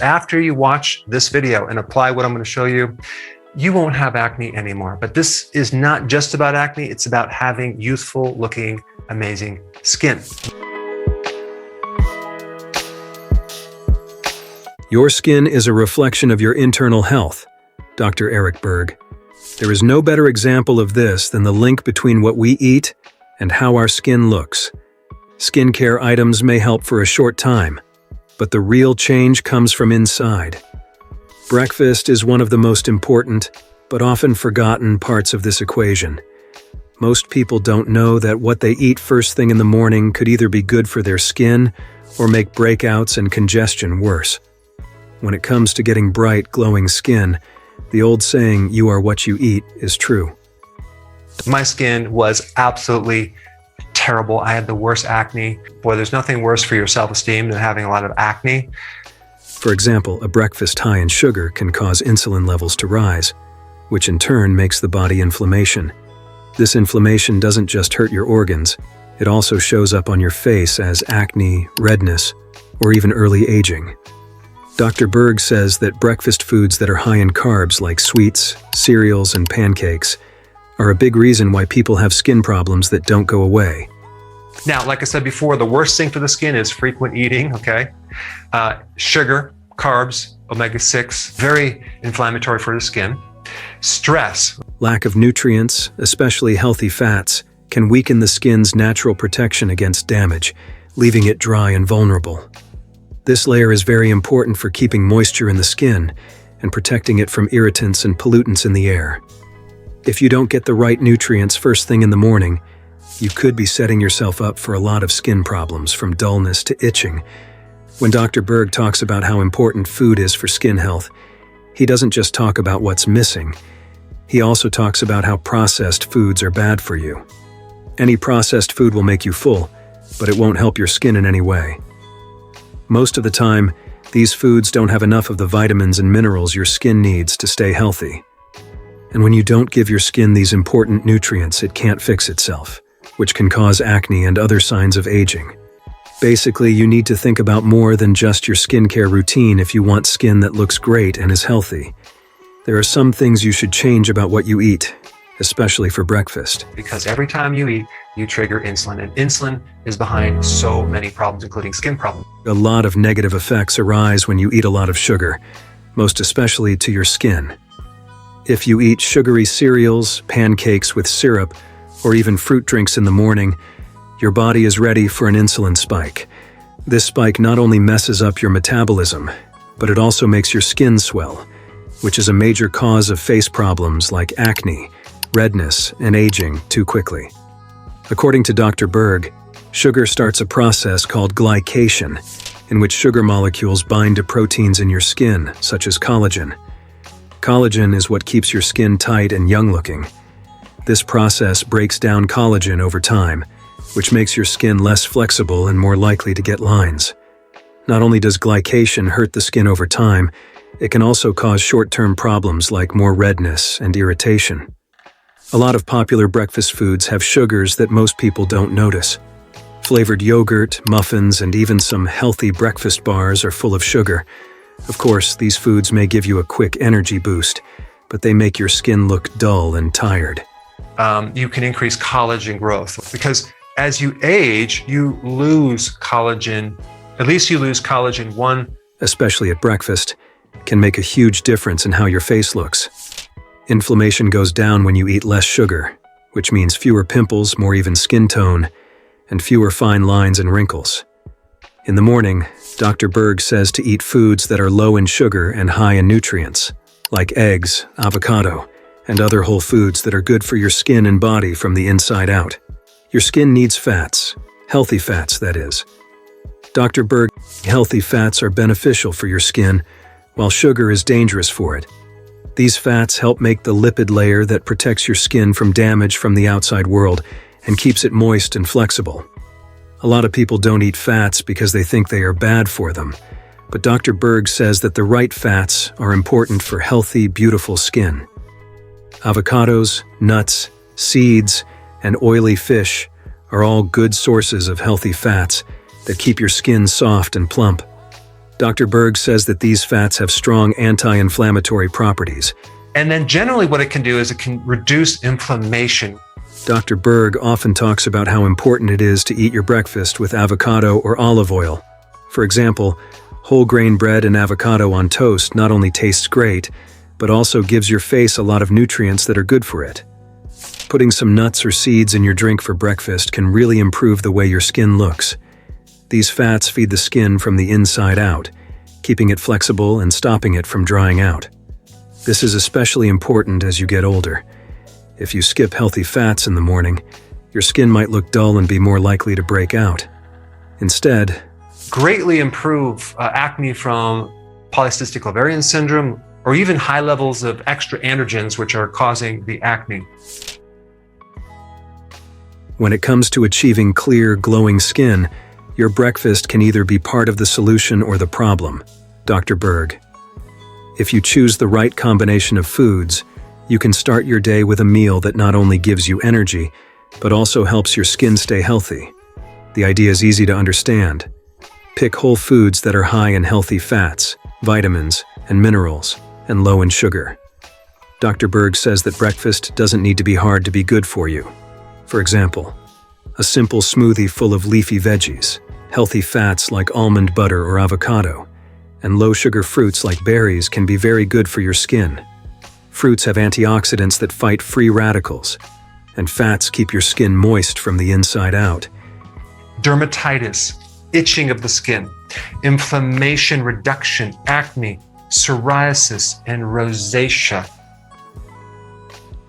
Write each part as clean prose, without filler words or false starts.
After you watch this video and apply what I'm going to show you, you won't have acne anymore. But this is not just about acne. It's about having youthful looking, amazing skin. Your skin is a reflection of your internal health. Dr. Berg. There is no better example of this than the link between what we eat and how our skin looks. Skincare items may help for a short time, but the real change comes from inside. Breakfast is one of the most important, but often forgotten parts of this equation. Most people don't know that what they eat first thing in the morning could either be good for their skin or make breakouts and congestion worse. When it comes to getting bright, glowing skin, the old saying, "You are what you eat," is true. My skin was absolutely terrible. I had the worst acne. Boy, there's nothing worse for your self-esteem than having a lot of acne. For example, a breakfast high in sugar can cause insulin levels to rise, which in turn makes the body inflammation. This inflammation doesn't just hurt your organs, it also shows up on your face as acne, redness, or even early aging. Dr. Berg says that breakfast foods that are high in carbs like sweets, cereals, and pancakes are a big reason why people have skin problems that don't go away. Now, like I said before, the worst thing for the skin is frequent eating, okay? Sugar, carbs, omega-6, very inflammatory for the skin. Stress. Lack of nutrients, especially healthy fats, can weaken the skin's natural protection against damage, leaving it dry and vulnerable. This layer is very important for keeping moisture in the skin and protecting it from irritants and pollutants in the air. If you don't get the right nutrients first thing in the morning, you could be setting yourself up for a lot of skin problems, from dullness to itching. When Dr. Berg talks about how important food is for skin health, he doesn't just talk about what's missing. He also talks about how processed foods are bad for you. Any processed food will make you full, but it won't help your skin in any way. Most of the time, these foods don't have enough of the vitamins and minerals your skin needs to stay healthy. And when you don't give your skin these important nutrients, it can't fix itself, which can cause acne and other signs of aging. Basically, you need to think about more than just your skincare routine if you want skin that looks great and is healthy. There are some things you should change about what you eat, especially for breakfast. Because every time you eat, you trigger insulin, and insulin is behind so many problems, including skin problems. A lot of negative effects arise when you eat a lot of sugar, most especially to your skin. If you eat sugary cereals, pancakes with syrup, or even fruit drinks in the morning, your body is ready for an insulin spike. This spike not only messes up your metabolism, but it also makes your skin swell, which is a major cause of face problems like acne, redness, and aging too quickly. According to Dr. Berg, sugar starts a process called glycation, in which sugar molecules bind to proteins in your skin, such as collagen. Collagen is what keeps your skin tight and young-looking. This process breaks down collagen over time, which makes your skin less flexible and more likely to get lines. Not only does glycation hurt the skin over time, it can also cause short-term problems like more redness and irritation. A lot of popular breakfast foods have sugars that most people don't notice. Flavored yogurt, muffins, and even some healthy breakfast bars are full of sugar. Of course, these foods may give you a quick energy boost, but they make your skin look dull and tired. You can increase collagen growth because as you age, you lose collagen. At least you lose collagen 1. Especially at breakfast, can make a huge difference in how your face looks. Inflammation goes down when you eat less sugar, which means fewer pimples, more even skin tone, and fewer fine lines and wrinkles. In the morning, Dr. Berg says to eat foods that are low in sugar and high in nutrients, like eggs, avocado, and other whole foods that are good for your skin and body from the inside out. Your skin needs fats, healthy fats, that is. Dr. Berg, healthy fats are beneficial for your skin, while sugar is dangerous for it. These fats help make the lipid layer that protects your skin from damage from the outside world and keeps it moist and flexible. A lot of people don't eat fats because they think they are bad for them, but Dr. Berg says that the right fats are important for healthy, beautiful skin. Avocados, nuts, seeds, and oily fish are all good sources of healthy fats that keep your skin soft and plump. Dr. Berg says that these fats have strong anti-inflammatory properties. And then generally what it can do is it can reduce inflammation. Dr. Berg often talks about how important it is to eat your breakfast with avocado or olive oil. For example, whole grain bread and avocado on toast not only tastes great, but also gives your face a lot of nutrients that are good for it. Putting some nuts or seeds in your drink for breakfast can really improve the way your skin looks. These fats feed the skin from the inside out, keeping it flexible and stopping it from drying out. This is especially important as you get older. If you skip healthy fats in the morning, your skin might look dull and be more likely to break out. Instead, greatly improve acne from polycystic ovarian syndrome or even high levels of extra androgens which are causing the acne. When it comes to achieving clear, glowing skin, your breakfast can either be part of the solution or the problem. Dr. Berg. If you choose the right combination of foods, you can start your day with a meal that not only gives you energy, but also helps your skin stay healthy. The idea is easy to understand. Pick whole foods that are high in healthy fats, vitamins, and minerals, and low in sugar. Dr. Berg says that breakfast doesn't need to be hard to be good for you. For example, a simple smoothie full of leafy veggies, healthy fats like almond butter or avocado, and low-sugar fruits like berries can be very good for your skin. Fruits have antioxidants that fight free radicals, and fats keep your skin moist from the inside out. Dermatitis, itching of the skin, inflammation reduction, acne, psoriasis, and rosacea.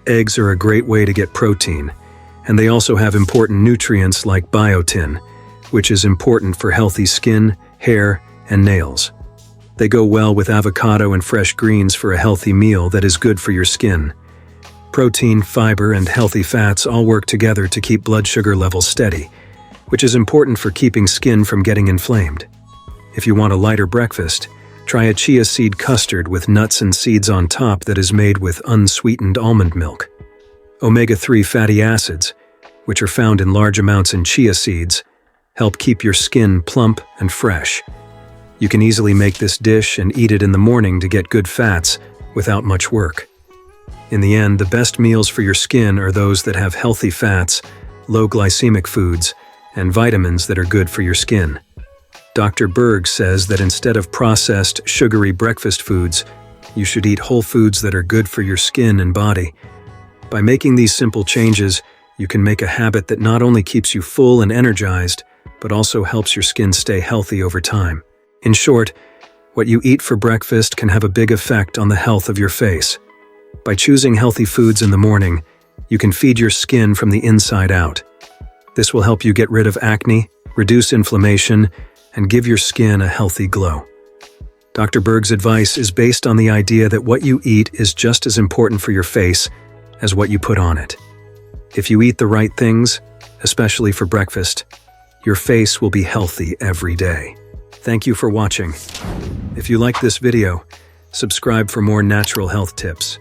Eggs are a great way to get protein, and they also have important nutrients like biotin, which is important for healthy skin, hair, and nails. They go well with avocado and fresh greens for a healthy meal that is good for your skin. Protein, fiber, and healthy fats all work together to keep blood sugar levels steady, which is important for keeping skin from getting inflamed. If you want a lighter breakfast, try a chia seed custard with nuts and seeds on top that is made with unsweetened almond milk. Omega-3 fatty acids, which are found in large amounts in chia seeds, help keep your skin plump and fresh. You can easily make this dish and eat it in the morning to get good fats without much work. In the end, the best meals for your skin are those that have healthy fats, low glycemic foods, and vitamins that are good for your skin. Dr. Berg says that instead of processed, sugary breakfast foods, you should eat whole foods that are good for your skin and body. By making these simple changes, you can make a habit that not only keeps you full and energized, but also helps your skin stay healthy over time. In short, what you eat for breakfast can have a big effect on the health of your face. By choosing healthy foods in the morning, you can feed your skin from the inside out. This will help you get rid of acne, reduce inflammation, and give your skin a healthy glow. Dr. Berg's advice is based on the idea that what you eat is just as important for your face as what you put on it. If you eat the right things, especially for breakfast, your face will be healthy every day. Thank you for watching. If you like this video, subscribe for more natural health tips.